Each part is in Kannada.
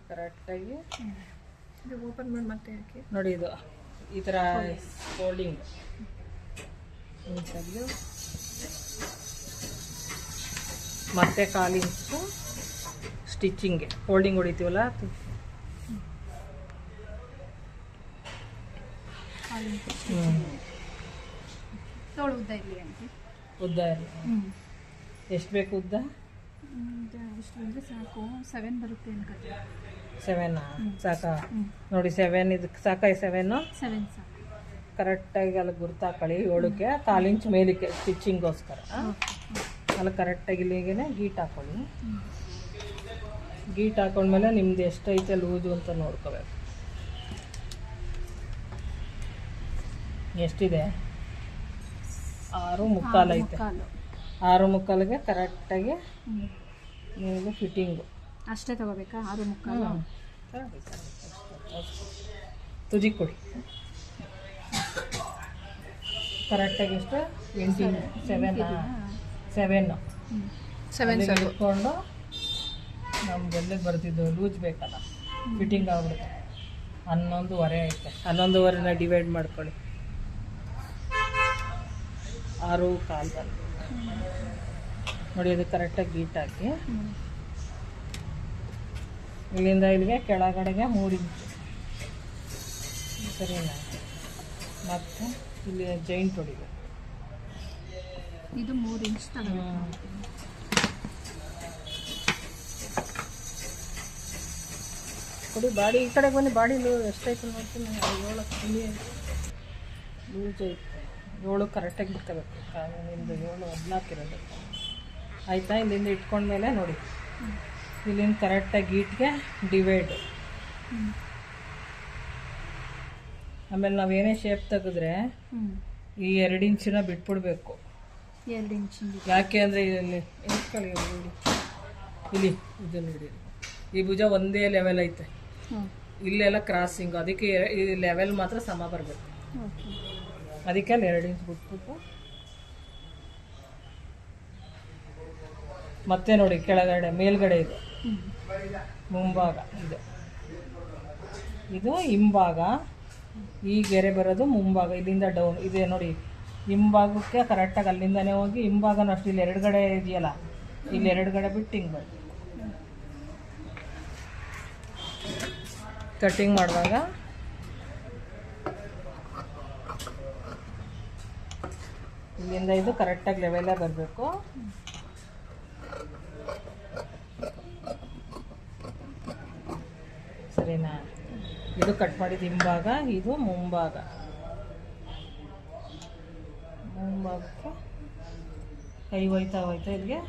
ಕರೆಕ್ಟಾಗಿ ಇದು ಓಪನ್ ಮಾಡಿ ಮತ್ತೆ ಹಾಕಿ ನೋಡಿ. ಇದು ಈ ಥರ ಫೋಲ್ಡಿಂಗ್ ತೆಗೆದು ಮತ್ತೆ 1/4 ಇಂಚು ಸ್ಟಿಚ್ಚಿಂಗ್ಗೆ ಫೋಲ್ಡಿಂಗ್ ಹೊಡಿತೀವಲ್ಲ ತೋಳು ಉದ್ದ ಇರಲಿ ಅಂತ. ಉದ್ದ ಇರಲಿ. ಎಷ್ಟು ಬೇಕು ಉದ್ದ? ಎಷ್ಟು ಅಂದರೆ ಸಾಕು, 7 ಬರುತ್ತೆ ಅನ್ಕೋತೀನಿ. 7 ಸಾಕಾ? ನೋಡಿ 7 ಇದಕ್ಕೆ ಸಾಕಾ? 7 ಸಾಕು. ಕರೆಕ್ಟಾಗಿ ಅಲ್ಲಿ ಗುರ್ತಾಕೊಳ್ಳಿ. 7ಕ್ಕೆ 1/4 ಇಂಚ್ ಮೇಲಕ್ಕೆ ಸ್ಟಿಚ್ಚಿಂಗೋಸ್ಕರ ಅಲ್ಲಿ ಕರೆಕ್ಟಾಗಿ ಇಲ್ಲಿಗೆ ಗೀಟ್ ಹಾಕೊಳ್ಳಿ. ಗೀಟ್ ಹಾಕೊಂಡ್ಮೇಲೆ ನಿಮ್ದು ಎಷ್ಟೈತೆ ಲೂಜು ಅಂತ ನೋಡ್ಕೋಬೇಕು. ಎಷ್ಟಿದೆ? 6.75 ಐತೆ. 6.75ಗೆ ಕರೆಕ್ಟಾಗಿ ನೀವು ಫಿಟ್ಟಿಂಗು ಅಷ್ಟೇ ತಗೋಬೇಕಾ? 6.75 ತುದಿ ಕೊಡಿ. ಕರೆಕ್ಟಾಗಿ ಎಷ್ಟು? 7 ಇಟ್ಕೊಂಡು ನಮ್ಗೆಲ್ಲಿಗೆ ಬರ್ತಿದ್ದು ಲೂಜ್ ಬೇಕಲ್ಲ, ಫಿಟ್ಟಿಂಗ್ ಆಗ್ಬಿಡುತ್ತೆ. 11.5 ಐತೆ. 11.5ನ ಡಿವೈಡ್ ಮಾಡ್ಕೊಳ್ಳಿ. 6.25 ಬಂದು ನೋಡಿ. ಅದು ಕರೆಕ್ಟಾಗಿ ಗೀಟ್ ಹಾಕಿ ಇಲ್ಲಿಂದ ಇಲ್ಲಿಗೆ ಕೆಳಗಡೆಗೆ 3 ಇಂಚು ಸರಿನಾ? ಮತ್ತು ಇಲ್ಲಿ ಜೈಂಟ್ ಹೊಡಿಬೇಕು. ಇದು 3 ಇಂಚ್ ಕೊಡಿ. ಬಾಡಿ ಈ ಕಡೆಗೆ ಬನ್ನಿ. ಬಾಡಿ ಎಷ್ಟೈತೆ ನೋಡ್ತೀನಿ. 7 ಇಲ್ಲಿ ಲೂಸ್ ಐತೆ. 7 ಕರೆಕ್ಟಾಗಿ ಇಟ್ಕೋಬೇಕು. ನಿಮ್ಮದು 7-14 ಇರೋದು ಆಯಿತಾ? ಇಲ್ಲಿಂದ ಇಟ್ಕೊಂಡ್ಮೇಲೆ ನೋಡಿ, ಇಲ್ಲಿಂದ ಕರೆಕ್ಟಾಗಿ ಗೀಟ್ಗೆ ಡಿವೈಡ್. ಆಮೇಲೆ ನಾವೇನೇ ಶೇಪ್ ತೆಗೆದ್ರೆ ಈ 2 ಇಂಚಿನ ಬಿಟ್ಬಿಡ್ಬೇಕು. 2 ಇಂಚ್ ಯಾಕೆ ಅಂದರೆ ಇಲ್ಲಿ ಇಟ್ಕೊಳ್ಳಿ. ಇಲ್ಲಿ ಇದು ನೋಡಿ, ಈ ಭುಜ ಒಂದೇ ಲೆವೆಲ್ ಐತೆ, ಇಲ್ಲೆಲ್ಲ ಕ್ರಾಸಿಂಗ್. ಅದಕ್ಕೆ ಈ ಲೆವೆಲ್ ಮಾತ್ರ ಸಮ ಬರಬೇಕು. ಅದಕ್ಕೆ ಅಲ್ಲಿ 2 ಇಂಚ್ ಬಿಟ್ಬಿಟ್ಟು ಮತ್ತೆ ನೋಡಿ ಕೆಳಗಡೆ ಮೇಲ್ಗಡೆ ಇದೆ ಮುಂಭಾಗ, ಇದು ಹಿಂಭಾಗ. ಈ ಗೆರೆ ಬರೋದು ಮುಂಭಾಗ, ಇಲ್ಲಿಂದ ಡೌನ್ ಇದೆ ನೋಡಿ. ಹಿಂಭಾಗಕ್ಕೆ ಕರೆಕ್ಟಾಗಿ ಅಲ್ಲಿಂದನೇ ಹೋಗಿ ಹಿಂಭಾಗನೂ ಅಷ್ಟು ಇಲ್ಲಿ 2 ಕಡೆ ಇದೆಯಲ್ಲ, ಇಲ್ಲಿ 2 ಕಡೆ ಬಿಟ್ಟು ಹಿಂಗೆ ಬರಬೇಕು. ಕಟ್ಟಿಂಗ್ ಮಾಡುವಾಗ ಇಲ್ಲಿಂದ ಇದು ಕರೆಕ್ಟಾಗಿ ಲೆವೆಲೇ ಬರಬೇಕು. ಸರಿನಾ? ಇದು ಕಟ್ ಮಾಡಿದ ಹಿಂಭಾಗ, ಇದು ಮುಂಭಾಗ. ಮುಂಭಾಗಕ್ಕೆ ಕೈ ಹೋಯ್ತಾ ಇಲ್ಲಿಗೆ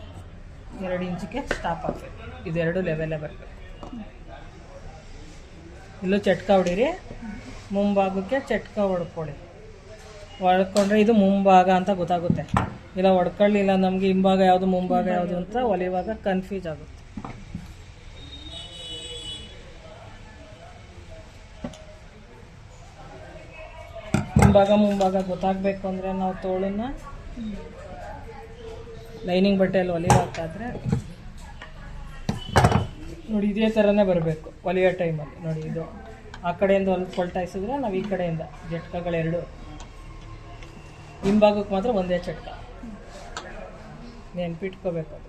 2 ಇಂಚಿಗೆ ಸ್ಟಾಪ್ ಆಗಬೇಕು. ಇದೆರಡು ಲೆವೆಲೇ ಬರಬೇಕು. ಇಲ್ಲೂ ಚಟ್ಕ ಹೊಡೀರಿ, ಮುಂಭಾಗಕ್ಕೆ ಚಟ್ಕ ಹೊಡ್ಕೊಳ್ಳಿ. ಹೊಡ್ಕೊಂಡ್ರೆ ಇದು ಮುಂಭಾಗ ಅಂತ ಗೊತ್ತಾಗುತ್ತೆ. ಇಲ್ಲ ಹೊಡ್ಕೊಳ್ಳಿಲ್ಲ ನಮಗೆ ಹಿಂಭಾಗ ಯಾವುದು ಮುಂಭಾಗ ಯಾವುದು ಅಂತ ಹೊಲಿಯುವಾಗ ಕನ್ಫ್ಯೂಸ್ ಆಗುತ್ತೆ. ಹಿಂಭಾಗ ಮುಂಭಾಗ ಗೊತ್ತಾಗಬೇಕು ಅಂದರೆ ನಾವು ತೋಳನ್ನ ಲೈನಿಂಗ್ ಬಟ್ಟೆಯಲ್ಲಿ ಹೊಲಿಯೋಕ್ಕಾದ್ರೆ ನೋಡಿ ಇದೇ ಥರನೇ ಬರಬೇಕು ಹೊಲಿಯೋ ಟೈಮಲ್ಲಿ. ನೋಡಿ ಇದು ಆ ಕಡೆಯಿಂದ ಕೊಲ್ಟಾಯಿಸಿದ್ರೆ ನಾವು ಈ ಕಡೆಯಿಂದ ಜಟ್ಕಗಳೆರಡು, ಹಿಂಭಾಗಕ್ಕೆ ಮಾತ್ರ ಒಂದೇ ಚಟ್ಕ. ನೆನ್ಪಿಟ್ಕೋಬೇಕು ಅದು.